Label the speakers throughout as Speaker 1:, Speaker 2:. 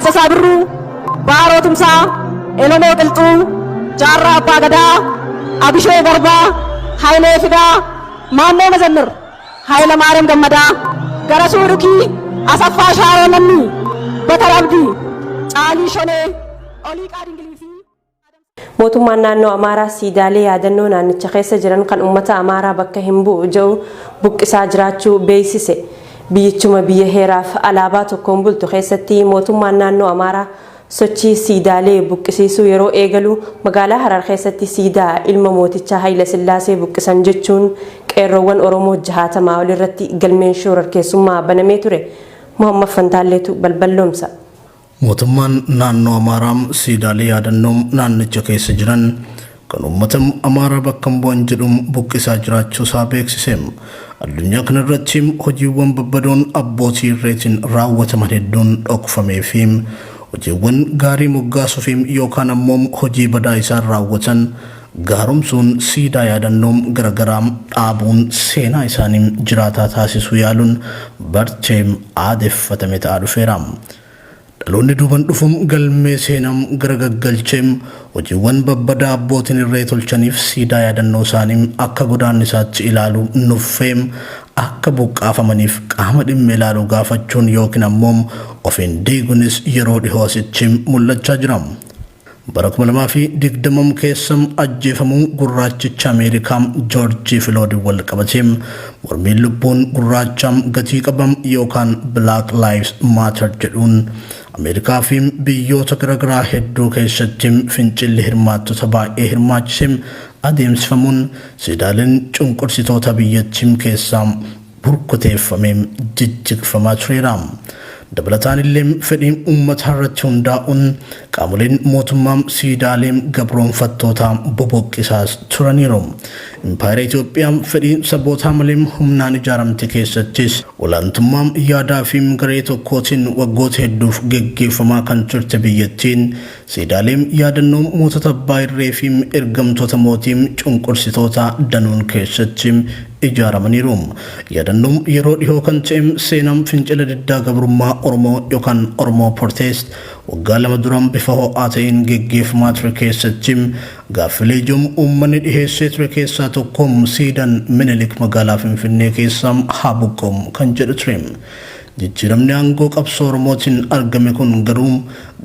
Speaker 1: Dassasaa Birruu, Baaroo Tumsaa, Elomoo Qilxuu, Jaarraa Abbaa Gadaa, Abishoo Garbaa, Hayilee Fidaa, Maannoo Mazannir, Hayila Maariyaam Gammadaa, Garasuu Dhukii, Asaffaa Shaaroo Lammii, Bakar Abdii, Caalii Shonee, Oliiqaa Dingilii fi
Speaker 2: mootummaan naannoo Amaaraa siidaalee yaadannoo naannicha keessa jiran kan uummata Amaaraa bakka hin bu'u jedhu buqqisaa jiraachuu beeksise. Biyyichuma biyya heeraaf alaabaa tokkoon bultu keessatti mootummaan naannoo Amaaraa sochii siidaalee buqqisiisuu yeroo eegalu magaalaa Harar keessatti siidaa ilma mootichaa Hayila Sillaasee buqqisan jechuun qeerroowwan Oromoo 60 ol irratti galmeen shororkeessummaa banamee ture. Muhammad Fantaalleetu balballoomsa.
Speaker 3: mootummaan naannoo Amaaraa siidaalee yaadannoo naannicha keessa jiran kan uummata Amaaraa bakka bu'an jedhuun buqqisaa jiraachuu isaa beeksise. Addunyaa kanarratti hojiiwwan babbadoon abbootii irreetiin raawwataman hedduun dhokfamee fi hojiiwwan gaarii moggaasuuf yookaan ammoo hojii badaa isaan raawwatan gaaromsuun siidaa yaadannoo garagaraa dhaabuun seenaa isaanii jiraataa taasisuu yaaluun bartee aadeffatame ta'aa dhufeera. Dhaloonni duuban dhufuun galmee seenaa garagaggalchee hojiiwwan babbadaa abbootiin irree tolchaniif siidaa yaadannoo isaanii akka godaannisaatti ilaalu nuffee akka buqqaafamaniif qaama dhimma ilaalu gaafachuun yookiin ammoo ofiin diiguunis yeroo dhihoo asitti mul'achaa jira. Bara 2020 keessa ajjeefamuu gurraachicha Ameerikaa Joorji Filood wal qabatee mormiin lubbuun gurraachaa gatii qabam yookaan Black Lives Matter jedhuun Ameerikaa fi biyyoota garaagaraa hedduu keessatti fincilli hirmaattota baay'ee hirmaachisee adeemsifamuun siidaaleen cunqursitoota biyyattii keessaa burkuteeffamee jijjiirfamaa tureera. dabalataan illee fedhiin uummataa irratti hundaa'uun qaamoleen mootummaa siidaalee gabroonfattootaa boboqqisaas turaniiru. Impaayera Itoophiyaa fedhii sabootaa malee humnaan ijaaramte keessattis olaantummaa yaadaa fi garee tokkootiin waggoota hedduuf geggeeffamaa kan turte biyyattiin siidaalee yaadannoo mootota abbaa irree fi ergamtoota mootii cunqursitoota danuun keessatti ijaaramaniiru. Yaadannoon yeroo dhihoo kan ta'e seenaan fincila diddaa gabrummaa Oromoo yookaan Oromoo Protest waggaa 2 duraan bifa ho'aa ta'een geggeeffamaa ture keessatti gaaffilee uummanni dhiheessee ture keessaa tokko siidaan Minilik magaalaa Finfinnee keessaa haa buqqa'u kan jedhu ture. Jijjiiramni aangoo qabsoo Oromootiin argame kun garuu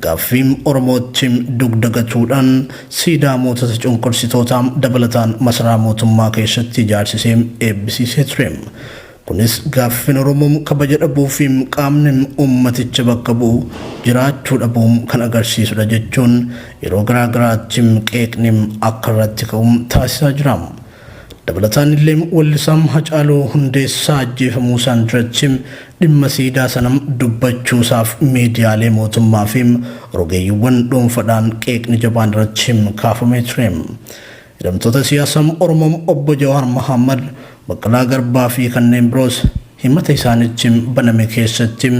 Speaker 3: gaaffii Oromootiin dugdagatuudhaan siidaa mootota cunqursitootaa dabalataan masaraa mootummaa keessatti ijaarsisee eebbisiisee ture. Kunis gaaffiin Oromoo kabaja dhabuu fi qaamni uummaticha bakka bu'u jiraachuu dhabuu kan agarsiisudha jechuun yeroo garaagaraatti qeeqni akka irratti ka'u taasisaa jira. dabalataan illee wallisaa Hacaaluu Hundeessaa ajjeefamuu isaan duratti dhimma siidaa sana dubbachuusaaf miidiyaalee mootummaa fi rogeeyyiiwwan dhuunfaadhaan qeeqni jabaan irratti kaafamee ture. Hidhamtoota siyaasaa Oromoo obbo Jawaar Mohaammed, Baqqalaa Garbaa fi kanneen biroos himata isaanitti baname keessatti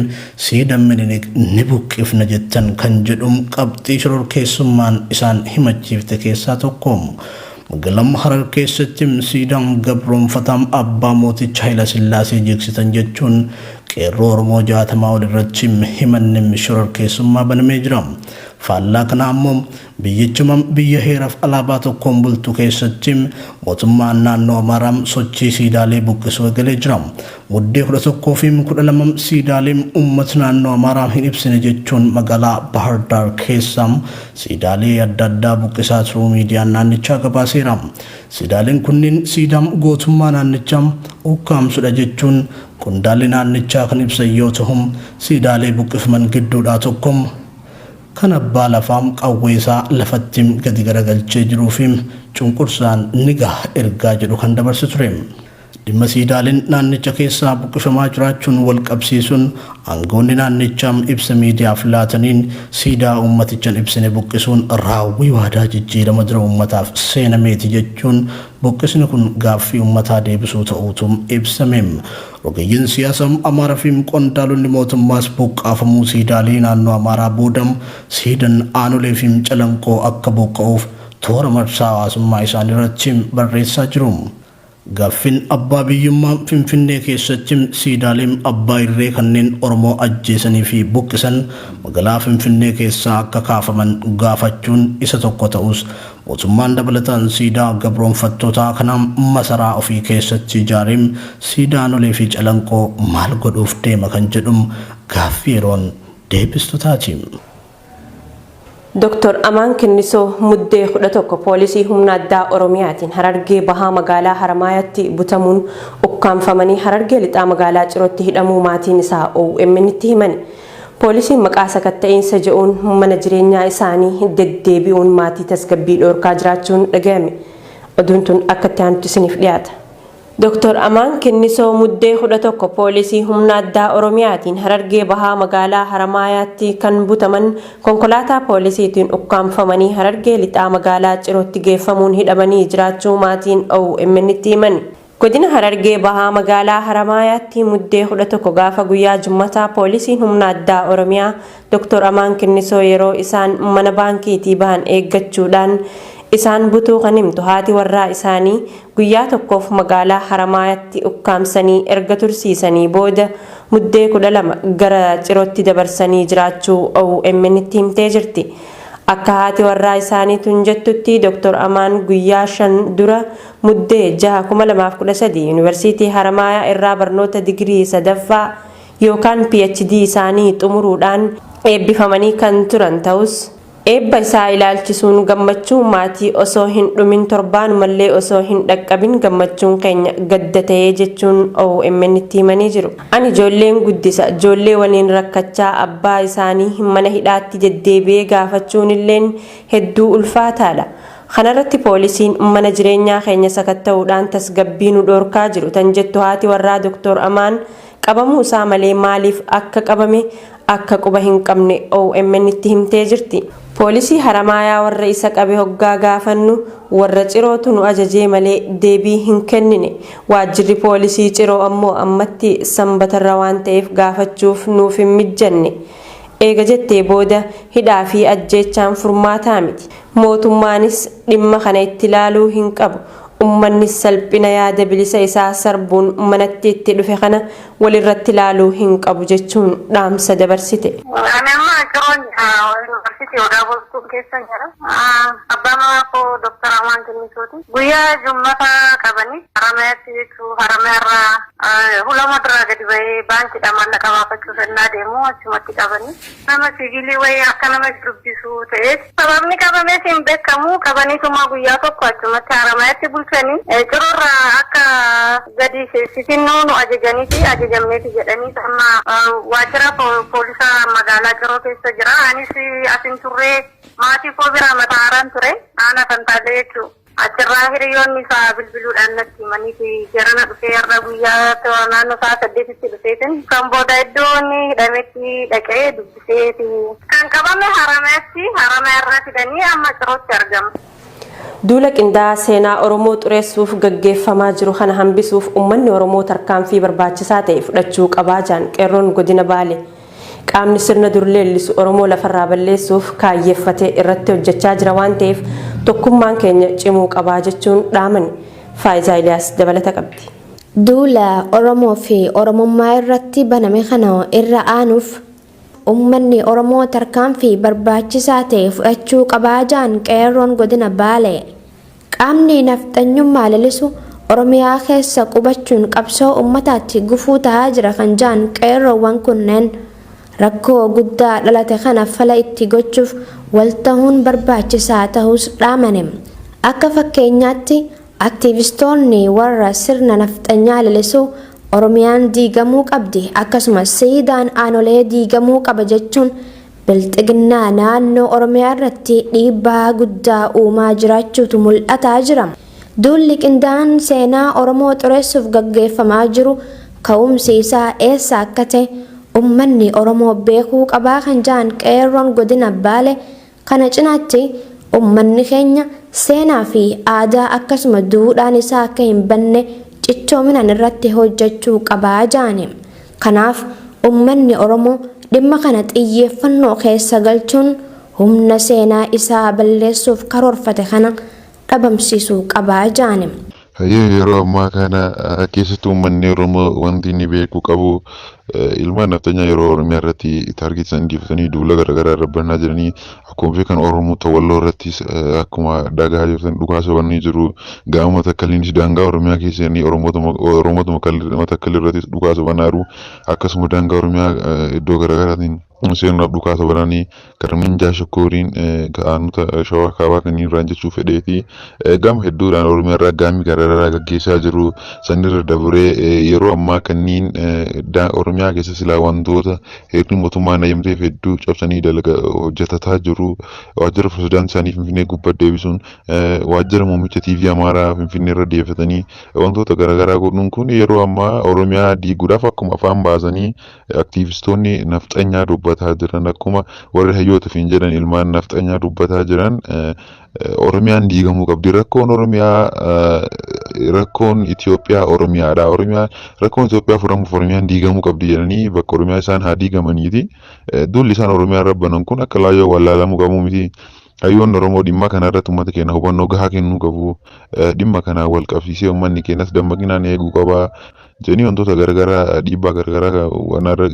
Speaker 3: siidaa Minilik ni buqqifna jettan kan jedhu qabxii shororkeessummaan isaan himachiifte keessaa tokko. Magaalaa Harar keessatti siidaan gabroonfataa abbaa mootichaa Hayila Sillaasee jigsitan jechuun qeerroo Oromoo 60 ol irratti himanni shororkeessummaa banamee jira. Faallaa kana ammoo biyyichuma biyya heeraaf alaabaa tokkoon bultu keessatti mootummaan naannoo Amaaraa sochii siidaalee buqqisuu eegalee jira. Muddee 11 fi 12 siidaalee uummata naannoo Amaaraa hin ibsine jechuun magaalaa Bahar Dar keessaa siidaalee adda addaa buqqisaa turuu miidiyaan naannichaa gabaaseera. Siidaaleen kunniin siidaa gootummaa naannichaa ukkaamsudha jechuun qondaalli naannichaa kan ibsan yoo ta'u siidaalee buqqifaman gidduudhaa tokko kan abbaa lafaa qawweesaa lafatti gadi garagalchee jiruu fi cunqursaan ni gaha ergaa jedhu kan dabarse ture. Dhimma siidaaleen naannicha keessaa buqqifamaa jiraachuun wal qabsiisuun aangoonni naannichaa ibsa miidiyaaf laataniin siidaa uummatichaan ibsine buqqisuun raawwii waadaa jijjiirama dura uummataaf seenameeti jechuun buqqisni kun gaaffii uummataa deebisuu ta'uutu ibsame. Rogeeyyiin siyaasaa Amaaraa fi qondaalonni mootummaas buqqaafamuu siidaalee naannoo Amaaraa boodam siidaan aanolee fi calanqoo akka buqqa'uuf toora marsaa hawaasummaa isaanii irratti barreessaa jiru. Gaaffin abbaa biyyummaa Finfinnee keessatti siidaaleen abbaa irree kanneen Oromoo ajjeesanii fi buqqisan magaalaa Finfinnee keessaa akka kaafaman gaafachuun isa tokko ta'us mootummaan dabalataan siidaa gabroonfattootaa kanaan masaraa ofii keessatti ijaareen siidaanolee fi calanqoo maal godhuuf deema kan jedhum gaaffii yeroon deebistotaati.
Speaker 2: Dr. Amaan Kennisoo muddee 11 poolisii humna addaa Oromiyaatiin Harargee bahaa magaalaa Haramaayaatti butamuun ukkaanfamanii Harargee lixaa magaalaa Cirootti hidhamuu maatiin isaa OMN itti himani. Poolisiin maqaa sakatta'insa jedhuun mana jireenyaa isaanii deddeebi'uun maatii tasgabbii dhoorkaa jiraachuun dhaga'ame. Oduun tun akka itti aanutti isiniif dhiyaata. Dr. Amaan Kennisoo muddee 11 poolisii humna addaa Oromiyaatiin Harargee bahaa magaalaa Haramaayaatti kan butaman konkolaataa poolisiitiin ukkaanfamanii Harargee lixaa magaalaa Cirootti geeffamuun hidhamanii jiraachuu maatiin OMN itti himani. Godina Harargee bahaa magaalaa Haramaayaatti muddee 11 gaafa guyyaa Jummataa poolisiin humna addaa Oromiyaa Dr. Amaan Kennisoo yeroo isaan mana baankiitii bahan eeggachuudhaan isaan butuu kan himtu haati warraa isaanii guyyaa tokkoof magaalaa Haramaayaatti ukkaamsanii erga tursiisanii booda muddee 12 gara Cirootti dabarsanii jiraachuu OMN itti himtee jirti. Akka haati warraa isaanii tun jettutti Dr. Amaan guyyaa 5 dura muddee 6 2013 Yuunivarsiitii Haramaayaa irraa barnoota digirii sadaffaa yookaan PhD isaanii xumuruudhaan eebbifamanii kan turan ta'us eebba isaa ilaalchisuun gammachuun maatii osoo hin dhumin torbaanumallee osoo hin dhaqqabin gammachuun keenya gadda ta'ee jechuun OMN itti himanii jiru. Ani ijoolleen guddisa ijoollee waliin rakkachaa abbaa isaanii mana hidhaatti deddeebi'ee gaafachuun illeen hedduu ulfaataadha. Kanarratti poolisiin mana jireenyaa keenya sakatta'uudhaan tasgabbii nu dhoorkaa jiru tan jettu haati warraa Dr. Amaan qabamuu isaa malee maaliif akka qabame akka quba hin qabne OMN itti himtee jirti. Poolisii Haramaayaa warra isa qabe hoggaa gaafannu warra Cirootu nu ajajee malee deebii hin kennine. Waajjirri poolisii Ciroo ammoo ammatti sanbatarra waan ta'eef gaafachuuf nuuf hin mijanne. Eega jettee booda hidhaa fi ajjeechaan furmaataa miti. Mootummaanis dhimma kana itti ilaaluu hin qabu. Ummanni salphina yaada bilisa isaa sarbuun manatti itti dhufe kana walirratti ilaaluu hin qabu jechuun dhaamsa dabarsite.
Speaker 4: Odaa Boostuu keessa jira. Abbaan manaa koo Dr. Amaan Kennisooti. Guyyaa Jummataa qabanii Haramayaatti jechuun Haramayaarraa hulama duraa gadi bahee baankiidha maallaqa baafachuuf ennaa deemu achumatti qabanii. Nama siviilii wayii akka nama dubbisu ta'ee sababni qabamees hin beekamu qabaniituma guyyaa tokko achumatti Haramayaatti bulchanii Ciroorraa akka gadi sisinnoo nu ajajaniiti ajajamneeti jedhanii amma waajjira poolisa magaalaa Ciroo keessa jira. Anis asin turree maatii koo biraa mataaraan ture aanaa kan taate jechuudha. Achirraa hiriyoonni isaa bilbiluudhaan natti himanii fi jarana dhufee irra guyyaa naannoo sa'a 8tti dhufeetin kan booda iddoon hidhametti dhaqee dubbiseeti. Kan qabame Haramayaarraa fidanii amma Cirootti argamu.
Speaker 2: Duula qindaa'aa seenaa Oromoo xureessuuf gaggeeffamaa jiru kana hambisuuf uummanni Oromoo tarkaanfii barbaachisaa ta'e fudhachuu qabaa jaan qeerroon godina Baalee. Qaamni sirna dur leellisu Oromoo lafarraa balleessuuf kaayyeeffatee irratti hojjechaa jira waan ta'eef tokkummaan keenya cimuu qabaa jechuun dhaamani. Faayisaa Iliyaas dabalata qabdi.
Speaker 5: Duula Oromoo fi Oromummaa irratti baname kana irra aanuuf uummanni Oromoo tarkaanfii barbaachisaa ta'e fudhachuu qabaa jaan qeerroon godina Baalee. Qaamni nafxanyummaa leellisu Oromiyaa keessa qubachuun qabsoo uummataatti gufuu ta'aa jira kan jaan qeerroowwan kunneen rakkoo guddaa dhalate kana fala itti gochuuf waltahuun barbaachisaa ta'us dhaamane. Akka fakkeenyaatti aktiivistoonni warra sirna nafxanyaa leellisu Oromiyaan diigamuu qabdi akkasumas siidaan aanolee diigamuu qaba jechuun bilxiginnaa naannoo Oromiyaa irratti dhiibbaa guddaa uumaa jiraachuutu mul'ataa jira. Duulli qindaa'aan seenaa Oromoo xureessuuf gaggeeffamaa jiru ka'umsi isaa eessa akka ta'e ummanni Oromoo beekuu qabaa kan jaan qeerroon godina Baalee. Kana cinaatti ummanni keenya seenaa fi aadaa akkasuma duudhaan isaa akka hin banne cichoominaan irratti hojjechuu qabaa jaani. Kanaaf ummanni Oromoo dhimma kana xiyyeeffannoo keessa galchuun humna seenaa isaa balleessuuf karoorfate kana dhabamsiisuu qabaa jaani.
Speaker 6: Yeroo ammaa kana keessattuu uummanni Oromoo wanti inni beekuu qabu ilmaan naftanyaa yeroo Oromiyaa irratti taargeetisan injifatanii duula garaagaraa irra banaa jiranii akkuma beekan Oromoo Walloo irrattis akkuma dagaa jirtan dhukaasa bananii jiru. Gaama Matakkaliinis daangaa Oromiyaa keessanii Oromoota Matakkali irrattis dhukaasa banaa jiru. Akkasuma daangaa Oromiyaa iddoo garaagaraatiin seenuudhaaf dhukaasa bananii Karminjaa Shokkooriin aanota Shawaa Kaabaa kanneen irraan jechuu fedheeti. Gama hedduudhaan Oromiyaa irraa gaamii garaagaraa gaggeessaa jiru. Sanirra dabree yeroo ammaa kanneen Oromiyaa keessa silaa wantoota heerri mootummaa nayyamteef hedduu cabsanii dalaga hojjetataa jiru. Waajjira pirezidaantii isaanii Finfinnee gubbaa deebisuun waajjira muummicha TV Amaaraa Finfinnee irra deebifatanii wantoota garaagaraa godhuun kun yeroo ammaa Oromiyaa diiguudhaaf akkuma afaan baasanii aktiivistoonni nafxanyaa dubbataa jiran akkuma warri hayyootaaf hin jedhan ilmaan nafxanyaa dubbataa jiran Oromiyaan diigamuu qabdi. Rakkoon Oromiyaa rakkoon Itoophiyaa Oromiyaadha. Rakkoon Itoophiyaa furamuuf Oromiyaan diigamuu qabdi jedhanii bakka Oromiyaa isaan haa diigamaniiti. Duulli isaan Oromiyaa irra banan kun akka laayyoo wallaalamuu qabu miti. Hayyoonni Oromoo dhimma kana irratti uummata keenya hubannoo gahaa kennuu qabu. Dhimma kana wal qabsiisee uummanni keenyas dammaqinaan eeguu qaba. Jedhanii wantoota garaagaraa dhiibbaa garaagaraa wanaarra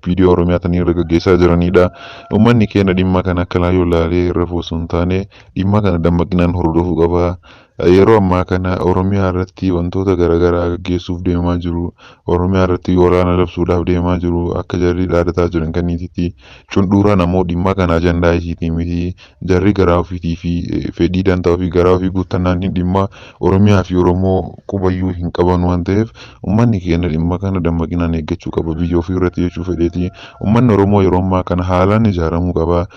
Speaker 6: viidiyoo Oromiyaa tanii irra gaggeessaa jiranidha. Uummanni keenya dhimma kana akka laayyoo ilaalee irra osoo hin taane dhimma kana dammaqinaan hordofuu qaba. Yeroo ammaa kana Oromiyaa irratti wantoota garaagaraa gaggeessuuf deemaa jiru. Oromiyaa irratti waraana labsuudhaaf deemaa jiru. Akka jarri dhaadataa jiran kanniititti cunduuraan ammoo dhimma kana ajandaa isiitii miti. Jarri garaa ofiitii fi fedhii dantaa ofii garaa ofii guuttannaan dhimma Oromiyaa fi Oromoo qubayyuu hin qaban waan ta'eef uummanni keenya dhimma kana dammaqinaan eeggachuu qaba. Biyya ofii irratti jechuu fedheeti. Uummanni Oromoo yeroo ammaa kana haalaan ijaaramuu qaba.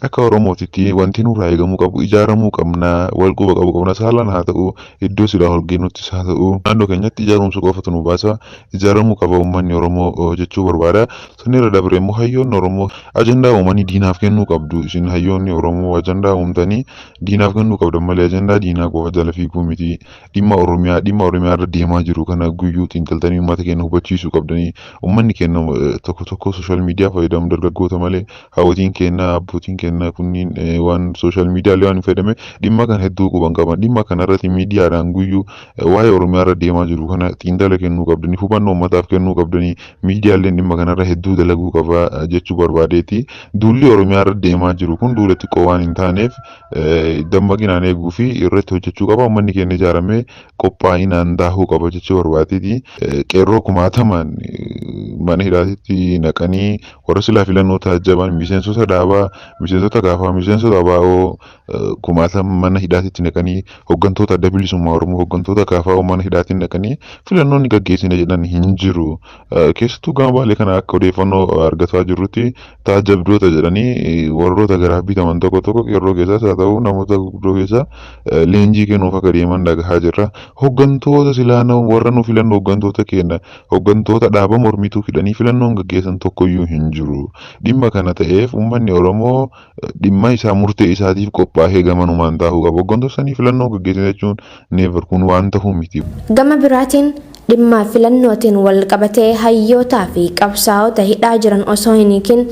Speaker 6: Akka Oromootitti wanti nurraa eegamuu qabu ijaaramuu qabna. Wal quba qabu qabna. Saalaan haa ta'u iddoo silaa holgeenuttis haa ta'u naannoo keenyatti ijaarumsa qofatu nu baasa. Ijaaramuu qaba uummanni Oromoo jechuu barbaada. Sanirra dabree immoo hayyoonni Oromoo ajandaa uumanii diinaaf kennuu qabdu. Isin hayyoonni Oromoo ajandaa uumtanii diinaaf kennuu qabdan malee ajandaa diinaa qofa jala fiiguu miti. Dhimma Oromiyaa irra deemaa jiru kana guyyuu xiinxaltanii uummata keenya hubachiisuu qabdanii. Uummanni keenya tokko tokko sooshaal miidiyaa fayyadamu dargaggoota malee hawwatiin keenya abbootiin keenya kunniin waan sooshaal miidiyaalee waan fayyadame dhimma kana hedduu quban qaban. Dhimma kana irratti miidiyaadhaan guyyuu waa'ee Oromiyaa irra deemaa jiru kana xiinxala kennuu qabdanii hubannoo uummataaf kennuu qabdanii miidiyaaleen dhimma kana irra hedduu dalaguu qaba jechuu barbaadeeti. Duulli Oromiyaa irra deemaa jiru kun duula xiqqoo waan hin taaneef dammaqinaan eeguu fi irratti hojjechuu qaba. Uummanni keenya ijaaramee qophaa'inaan daahuu qaba jechuu barbaadeeti. Qeerroo kumaatamaan mana hidhaatitti naqanii warra silaa filannoo taajjaban miseensota dhaabaa miseensota gaafaa miseensota abaa'oo kumaatama mana hidhaatitti naqanii hooggantoota adda bilisummaa Oromoo hooggantoota gaafaa mana hidhaatti naqanii filannoonni gaggeessina jedhan hin jiru. Keessattuu gama baalee kana akka odeeffannoo argataa jirrutti taajjabdoota jedhanii warroota garaa bitaman tokko tokko qeerroo keessaas haa ta'u namoota gurguddoo keessa leenjii kennuuf akka deeman dhagahaa jirra. Hooggantoota silaana warra nu filannu hooggantoota keenya hooggantoota dhaaba mormituu hidhanii filannoon gaggeessan tokkoyyuu hin jiru. Dhimma kana ta'eef uummanni Oromoo dhimma isaa murtee isaatiif qophaa'ee gamanumaan taa'uu qaba. Hooggantoota sanii filannoo gaggeessan jechuun neevar kun waan ta'uu miti.
Speaker 5: Gama biraatiin dhimma filannootiin wal qabatee hayyootaa fi qabsaa'ota hidhaa jiran osoo hin hiikin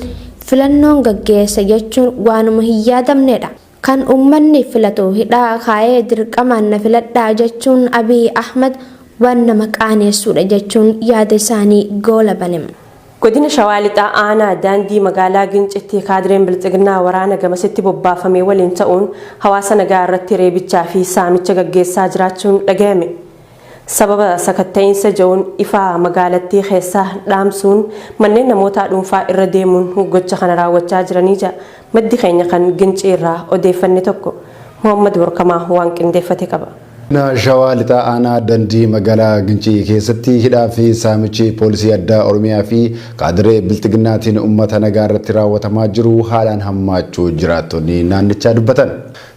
Speaker 5: filannoon gaggeessa jechuun waanuma hin yaadamnedha. Kan uummanni filatu hidhaa kaa'ee dirqamaan na filadhaa jechuun Abiy Ahmad waan nama qaaneessuudha jechuun yaada isaanii goola banem.
Speaker 2: Godina Shawaa Lixaa aanaa daandii magaalaa Gincitti kaadireen bilxiginaa waraana gamasitti bobbaafamee waliin ta'uun hawaasa nagaa irratti reebichaa fi saamicha gaggeessaa jiraachuun dhagahame. Sababa sakatta'insa jiruun ifaa magaalattii keessaa dhaamsuun manneen namoota dhuunfaa irra deemuun gocha kana raawwachaa jiranii jira. Maddi keenya kan Gincii irraa odeeffanne tokko Muhammad Borkamaa waan qindeeffate qaba.
Speaker 7: Shawaa Lixaa aanaa daandii magaalaa Gincii keessatti hidhaa fi saamichi poolisii addaa Oromiyaa fi kaadiree bilxiginnaatiin uummata nagaa irratti raawwatamaa jiru haalaan hammaachuu jiraattonni naannichaa dubbatan.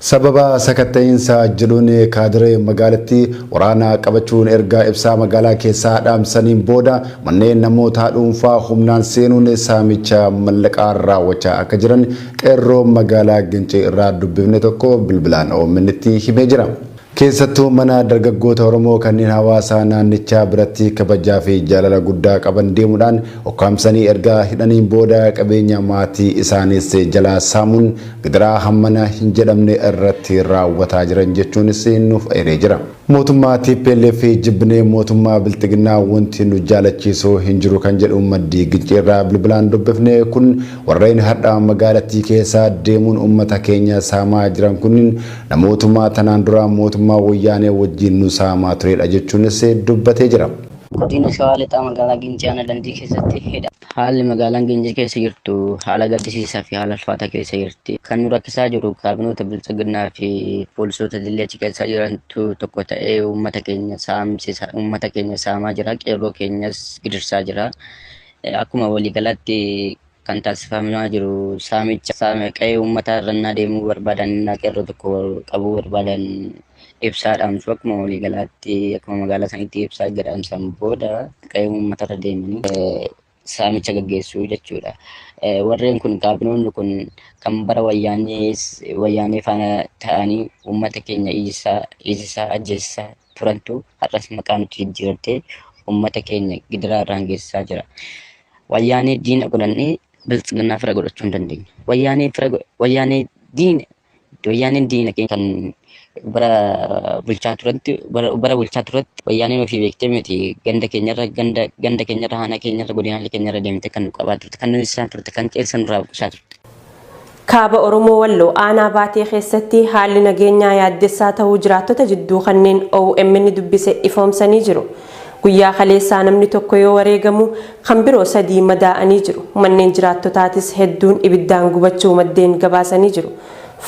Speaker 7: Sababa sakatta'insa jedhuun kaadiree magaalattii waraana qabachuun erga ibsaa magaalaa keessaa dhaamsaniin booda manneen namoota dhuunfaa humnaan seenuun saamicha mallaqaa raawwachaa akka jiran qeerroo magaalaa Gincii irraa dubbifne tokko bilbilaan OMN'tti himee jira. Keessattuu mana dargaggoota Oromoo kanneen hawaasa naannichaa biratti kabajaa fi jaalala guddaa qaban deemuudhaan ukkaamsanii erga hidhaniin booda qabeenya maatii isaaniis jalaa saamuun gidiraa hammana hin jedhamne irratti raawwataa jiran jechuunis nuuf eeree jira. Mootummaa TPLF jibbinee mootummaa bilxiginnaa wanti nu jaalachiisuu hin jiru kan jedhu maddii Gincirraa bilbilaan dubbifne kun warreen har'a magaalattii keessa deemuun uummata keenya saamaa jiran kunniin namootuma tanaan dura mootummaa wayyaanee wajjin nu saamaa turedha jechuunis dubbatee jira.
Speaker 8: Godina Shawaa Lixaa magaalaa Gincii Aanaa Dandii keessatti hidha. Haalli magaalaan Gincii keessa jirtu haala gaddisiisaa fi haala ulfaataa keessa jirti. Kan nu rakkisaa jiru kaabinoota bilchiginnaa fi poolisoota dillee achi keessa jirantu tokko ta'ee uummata keenya saamaa jira. Qeerroo keenyas gidirsaa jira. Akkuma waliigalatti kan taasifamaa jiru saamicha qe'ee uummata irrannaa deemuu barbaadan qeerroo tokko qabuu barbaadan ibsaadhaan akkuma waliigalaatti akkuma magaalaa sanitti ibsaa gadhaamsan booda qe'ee uummata irra deemanii saamicha gaggeessuu jechuudha. Warreen kun kaabinoonni kun kan bara wayyaanee faana ta'anii uummata keenya ijisaa ajjeessaa turantu har'as maqaa nuti jijjiirtee uummata keenya gidiraa irraan geessisaa jira. Wayyaanee diina godhannee bilchiginnaa fira godhachuu hin dandeenye. Wayyaaneen diina keenya kan bara bulchaa turatti wayyaaneen ofii beektee miti ganda keenyarra haana keenyarra godinaalee keenyarra deemte kan nu qabaa turte kan nu isaan turte kan qeessa nurraa buqqisaa turte.
Speaker 2: Kaaba Oromoo Walloo aanaa baatee keessatti haalli nageenyaa yaaddessaa ta'uu jiraattota jidduu kanneen OMN dubbise ifoomsanii jiru. Guyyaa kaleessaa namni tokko yoo wareegamu kan biroo 3 madaa'anii jiru. Manneen jiraattotaatis hedduun ibiddaan gubachuu maddeen gabaasanii jiru.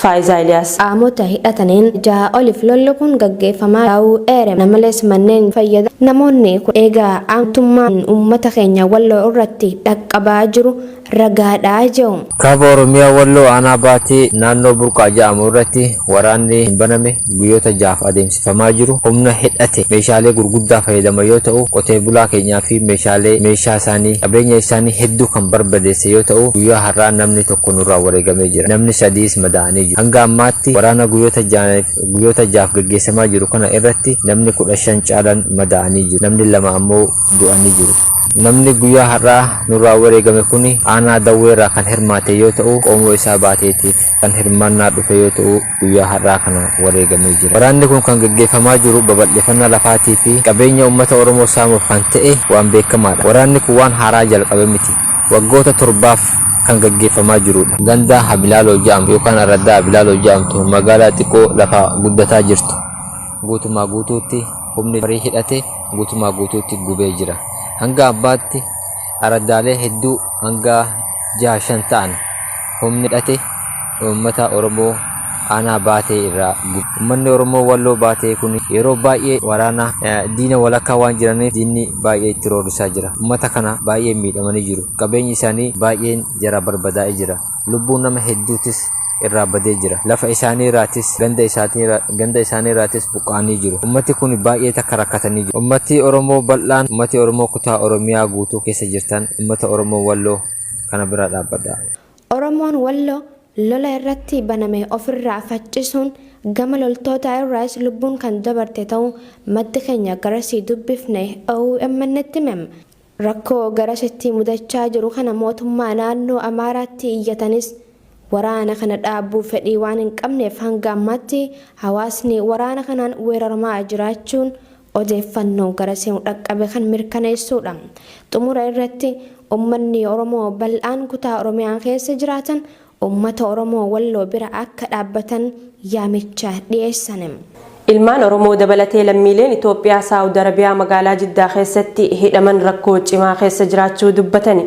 Speaker 2: Faayisaa Iliyaas.
Speaker 5: Qaamota hidhataniin jaha oliif lolli kun gaggeeffamaa ta'uu eere. Namalees manneen fayyada namoonni kun eegaa aantummaan uummata keenya Walloo irratti dhaqqabaa jiru ragaadhaa jiru.
Speaker 9: Kaaba Oromiyaa Walloo aanaa baatee naannoo burqaa jedhamu irratti waraanni baname guyyoota 6 adeemsifamaa jiru. Humna hidhate meeshaalee gurguddaa fayyadama yoo ta'u qotee bulaa keenyaa fi meeshaa isaanii qabeenya isaanii hedduu kan barbadeesse yoo ta'u guyyaa har'aa namni tokko nurraa wareegamee jira. Namni 3 madaa'anii hanga ammaatti waraana guyyoota 6 gaggeessamaa jiru kana irratti namni 15 caalan madaa'anii jiru. Namni 2 ammoo du'anii jiru. Namni guyyaa har'aa nurraa wareegame kuni aanaa dawweerraa kan hirmaate yoo ta'u qomoo isaa baateetiif kan hirmaannaa dhufe yoo ta'u guyyaa har'aa kana wareegamee jira. Waraanni kun kan gaggeeffamaa jiru babal'ifannaa lafaatii fi qabeenya uummata Oromoo saamuuf kan ta'e waan beekamaadha. Waraanni kun waan haaraa jalqabe miti. Waggoota 7 kan gaggeeffamaa jirudha. Ganda Habilaaloo jedhamtu yookaan Araddaa Habilaaloo jedhamtu magaalaa xiqqoo lafa guddataa jirtu. Guutumaa guutuutti humni barii hidhate guutumaa guutuutti gubee jira. Hanga abbaatti araddaalee hedduu hanga 6-5 ta'an humni hidhate uummata Oromoo aanaa baatee irraa gubu. Uummanni Oromoo Walloo baatee kun yeroo baay'ee waraana diina walakkaa waan jiraniif diinni baay'ee itti roorrisaa jira. Uummata kana baay'ee miidhamanii jiru. Qabeenyi isaanii baay'een jara barbadaa'ee jira. Lubbuun nama hedduutis irraa badee jira. Lafa isaanii irraatis ganda isaanii irraatis buqqaanii jiru. Ummati kun baay'ee takka rakkatanii jiru. Ummati Oromoo bal'aan ummati Oromoo kutaa Oromiyaa guutuu keessa jirtan ummata Oromoo Walloo kana bira dhaabbadha.
Speaker 5: Oromoon Walloo lola irratti baname ofirraa faccisuun gama loltoota irraas lubbuun kan dabarte ta'uu maddi keenya garasii dubbifne OMN'tti himama. Rakkoo garasitti mudachaa jiru kana mootummaa naannoo Amaaraatti iyyatanis waraana kana dhaabuu fedhii waan hin qabneef hanga ammaatti hawaasni waraana kanaan weeraramaa jiraachuun odeeffannoo garasiin dhaqqabe kan mirkaneessuudha. Xumura irratti uummanni Oromoo bal'aan kutaa Oromiyaa keessa jiraatan uummata Oromoo Walloo bira akka dhaabbatan yaamicha dhiyeessan.
Speaker 2: Ilmaan Oromoo dabalatee lammiileen Itoophiyaa Saawud Arabiyaa magaalaa Jiddaa keessatti hidhaman rakkoo cimaa keessa jiraachuu dubbatani.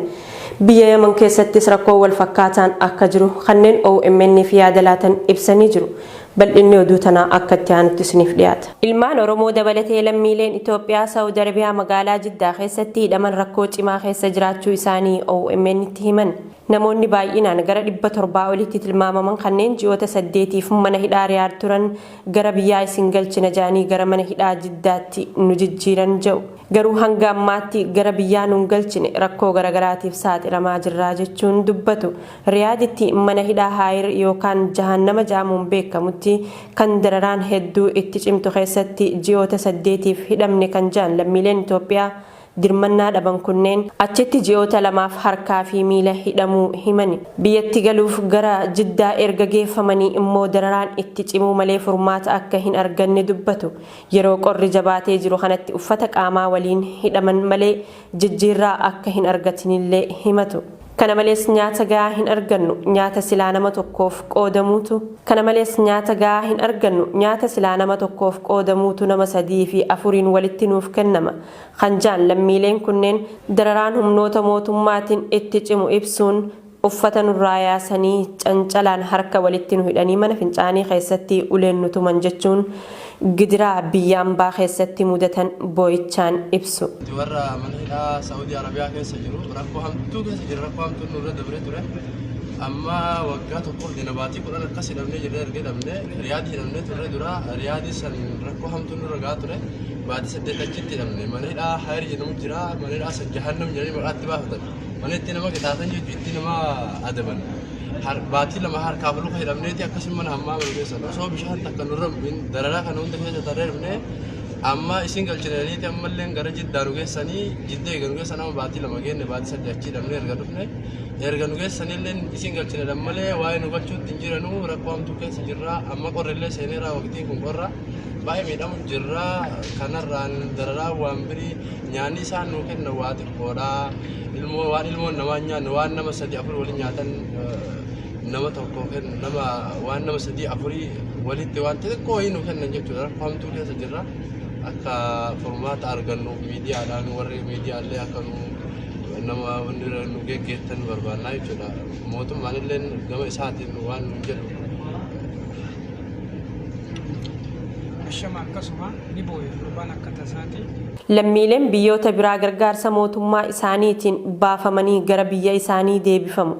Speaker 2: Biyya Yemen keessattis rakkoo wal fakkaataan akka jiru kanneen OMN fi yaada laatan ibsanii jiru. Bal'inni oduu tanaa akka itti aanutti isiniif dhiyaata. Ilmaan Oromoo dabalatee lammiileen Itoophiyaa Saawud Arabiyaa magaalaa Jiddaa keessatti hidhaman rakkoo cimaa keessa jiraachuu isaanii OMN itti himan. Namoonni baay'inaan gara 700 olitti tilmaamaman kanneen ji'oota 8f mana hidhaa Riyaad turan gara biyyaa isin galchina jedhanii gara mana hidhaa Jiddaatti nu jijjiiran jedhu. garuu hanga ammaatti gara biyyaa nuun galchine rakkoo garagaraatiif saaxilamaa jirraa jechuun dubbatu. Riyaaditti mana hidhaa Haayir yookaan jahannama jaamuun beekamutti kan dararaan hedduu itti cimtu keessatti ji'oota 8 hidhamne kan jiran lammiileen Itoophiyaa dirmannaa dhaban kunneen achitti ji'oota 2 harkaa fi miila hidhamuu himani. Biyyatti galuuf gara Jiddaa erga geeffamanii immoo dararaan itti cimuu malee furmaata akka hin arganne dubbatu. Yeroo qorri jabaatee jiru kanatti uffata qaamaa waliin hidhaman malee jijjiirraa akka hin argatinillee himatu. Kana malees nyaata gahaa hin argannu, nyaata silaa nama tokkoof qoodamuutu. Kana malees nyaata gahaa hin argannu, nyaata silaa nama tokkoof qoodamuutu nama 3 fi 4 walitti nuuf kennama. Kan jaan lammiileen kunneen dararaan humnoota mootummaatiin itti cimu ibsuun uffata nurraa yaasanii cancalaan harka walitti nu hidhanii mana fincaanii keessatti uleen nu tuman jechuun gidiraa biyya ambaa keessatti mudatan boo'ichaan ibsu.
Speaker 10: Warra mana hidhaa Saudi Arabiyaa keessa jiru rakkoo hamtuu keessa jiru, rakkoo hamtuu nurra dabree ture. Amma waggaa tokkoof dinabaatii 10 akkas hidhamnee jirre erga hidhamnee Riyaadii hidhamnee turre dura Riyaadii san rakkoo hamtuu nurra gahaa ture. Baatii 8 achitti hidhamne mana hidhaa Haayir jedhamu jira, mana hidhaa Jahannam jedhanii maqaatti baafatan. Mana itti nama qixaatan jechuun itti nama adaban. Baatii 2 harkaaf luka hidhamneeti akkasuma mana hammaa mana keessa osoo bishaan takka nurra dararaa kana hunda keessa tarreeffne amma isin galchinaaniiti ammallee gara Jiddaa nu geessanii Jiddaa eega nu geessan amma baatii 2 geenne baatii 8 achi hidhamne erga dhufne erga nu geessanillee isin galchinaadhaan malee waa'ee nu galchuutti hin jiranu rakkoo hamtuu keessa jirra amma qorrillee seeneeraa waqtii kun qorra baay'ee miidhamu jirra kanarraan dararaa waan birii nyaanni isaan nu kenna waa xiqqoodha waan ilmoon namaa nyaanne waan nama 3-4 waliin nyaatan nama tokko kenna nama waan nama 3-4 walitti waan xiqqoo nu kennan jechuudha rakkoo hamtuu keessa jirra akka furmaata argannuuf miidiyaadhaan warri miidiyaallee akka nama nu geggeessan barbaannaa jechuudha mootummaan illee gama isaatiin waan nu jedhu.
Speaker 2: Lammiileen biyyoota biraa gargaarsa mootummaa isaaniitiin baafamanii gara biyya isaanii deebifamu.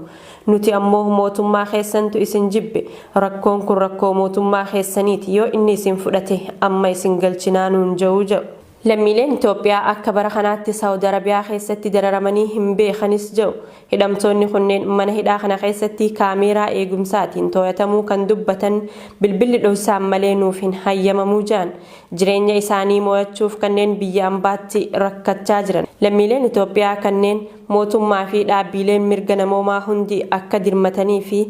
Speaker 2: Nuti ammoo mootummaa keessantu isin jibbe, rakkoon kun rakkoo mootummaa keessaniiti, yoo inni isin fudhate amma isin galchinaa nuun jedhu jedhu. Lammiileen Itoophiyaa akka bara kanaatti Saudi Arabiyaa keessatti dararamanii hin beekanis jedhu. Hidhamtoonni kunneen mana hidhaa kana keessatti kaameeraa eegumsaatiin to'atamuu kan dubbatan bilbilli dhoksaan malee nuuf hin hayyamamuu jedhan. Jireenya isaanii mo'achuuf kanneen biyya ambaatti rakkachaa jiran. Lammiileen Itoophiyaa kanneen mootummaa fi dhaabbileen mirga namoomaa hundi akka dirmatanii fi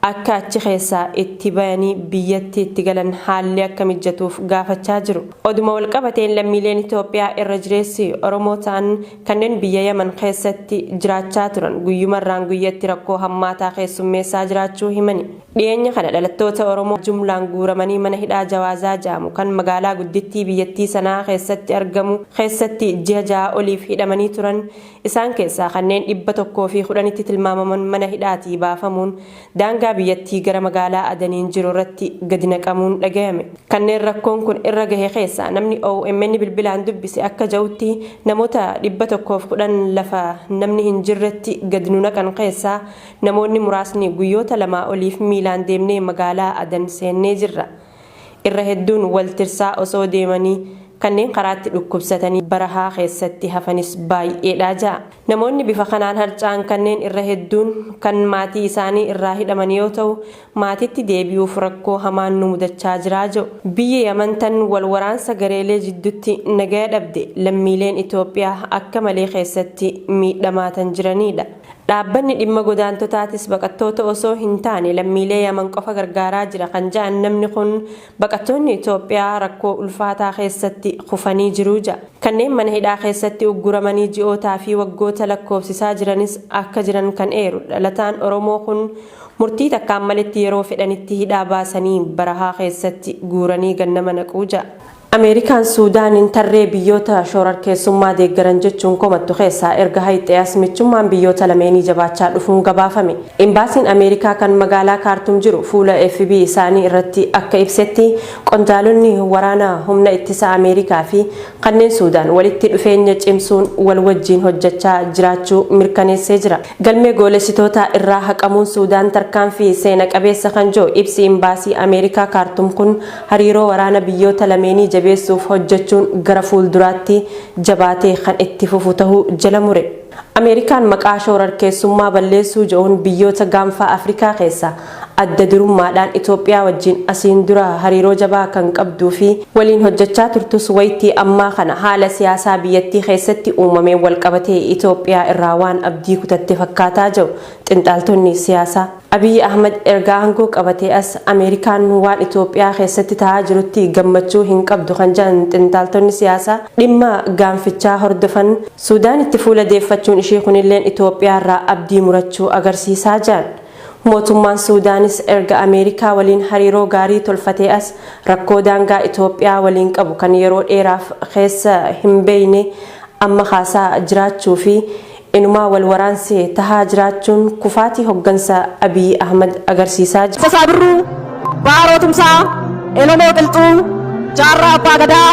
Speaker 2: akka achi keessaa itti bayanii biyyatti itti galan haalli akka mijatuuf gaafachaa jiru. Oduma walqabateen lammiileen Itoophiyaa irra jireessi Oromoo ta'an kanneen biyya Yaman keessatti jiraachaa turan guyyumarraan guyyatti rakkoo hammaataa keessummeessaa jiraachuu himani. Dhiyeenya kana dhalattoota Oromoo jumlaan guuramanii mana hidhaa Jawaazaa jedhamu kan magaalaa guddittii biyyattii sanaa keessatti argamu keessatti ji'a 6 oliif hidhamanii turan. Isaan keessaa kanneen 110tti tilmaamaman mana hidhaatii baafamuun daangaa biyyattii gara magaalaa Adaniin jiru irratti gadi naqamuun dhagayame. Kanneen rakkoon kun irra gahe keessaa namni OMN bilbilaan dubbise akka jedhutti namoota 110 lafa namni hin jirretti gadi nu naqan keessaa namoonni muraasni guyyoota 2 oliif miilaan deemnee magaalaa Adan seennee jirra. Irra hedduun waltirsaa osoo deemanii kanneen karaatti dhukkubsatanii barahaa keessatti hafanis baay'eedha ja'a. Namoonni bifa kanaan harca'an kanneen irra hedduun kan maatii isaanii irraa hidhaman yoo ta'u maatitti deebi'uuf rakkoo hamaan nu mudachaa jiraa jiru. Biyya Yaman tan wal waraansa gareelee jidduutti nagaa dhabde lammiileen Itoophiyaa akka malee keessatti miidhamaa tan jiranidha. Dhaabbanni dhimma godaantotaatis baqattoota osoo hin taane lammiilee Yaman qofa gargaaraa jira kan jedhan namni kun baqattoonni Itoophiyaa rakkoo ulfaataa keessatti kufanii jiru ja'a. Kanneen mana hidhaa keessatti ugguramanii ji'ootaa fi waggoota lakkoofsisaa jiranis akka jiran kan eeru dhalataan Oromoo kun murtii takkaan malitti yeroo fedhanitti hidhaa baasanii barahaa keessatti guuranii gannama naquu ja'a. Ameerikaan Suudaaniin tarree biyyoota shororkeessummaa deeggaran jechuun komattu keessaa erga hayxee asmichummaan biyyoota lameenii jabaachaa dhufuun gabaafame. Imbaasiin Ameerikaa kan magaalaa Kaartum jiru fuula FB isaanii irratti akka ibsetti qondaalonni waraana humna ittisa Ameerikaa fi kanneen Suudaan walitti dhufeenya cimsuun wal wajjiin hojjechaa jiraachuu mirkaneessee jira. Galmee goolessitoota irraa haqamuun Suudaan tarkaanfii seena qabeessa kan jiru ibsi imbaasii Ameerikaa Kaartum kun hariiroo waraana biyyoota lameenii jajjabeessuuf hojjechuun gara fuulduraatti jabaatee kan itti fufu tahuu jala mure. Ameerikaan maqaa shororkeessummaa balleessuu jedhuun biyyoota gaanfa Afrikaa keessa adda durummaadhaan Itoophiyaa wajjin asiin dura hariiroo jabaa kan qabduu fi waliin hojjechaa turtus waytii ammaa kana haala siyaasaa biyyattii keessatti uumameen walqabatee Itoophiyaa irraa waan abdii kutatte fakkaataa jiru xinxaaltonni siyaasaa. Abiy Ahmed erga aangoo qabatee as Ameerikaan waan Itoophiyaa keessatti ta'aa jirutti gammachuu hin qabdu kan jedhan xinxaaltonni siyaasaa dhimma gaanfichaa hordofan Suudaan itti fuula deeffachuun ishee kunilleen Itoophiyaa irraa abdii murachuu agarsiisaa jiran. Mootummaan Suudaanis erga Ameerikaa waliin hariiroo gaarii tolfatee as rakkoo daangaa Itoophiyaa waliin qabu kan yeroo dheeraaf keessa hin beeyne amma kaasaa jiraachuu fi inumaa wal waraansee tahaa jiraachuun kufaatii hoggansa Abiy Ahmed agarsiisaa jira.
Speaker 1: Saabirruu, Baaroo Tumsaa, Elomoo Qilxuu, Jaarraa Abbaa Gadaa,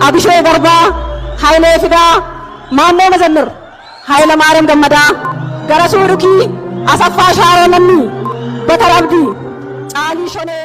Speaker 1: Abishee Garbaa, Hayilee Fidaa, Maannoo Mazannir, Hayila Maariyaam Gammadaa, Garasuu Dhukii, Asaffaa Shaaroo Namni, Batar Abdii, Caalii Shonee.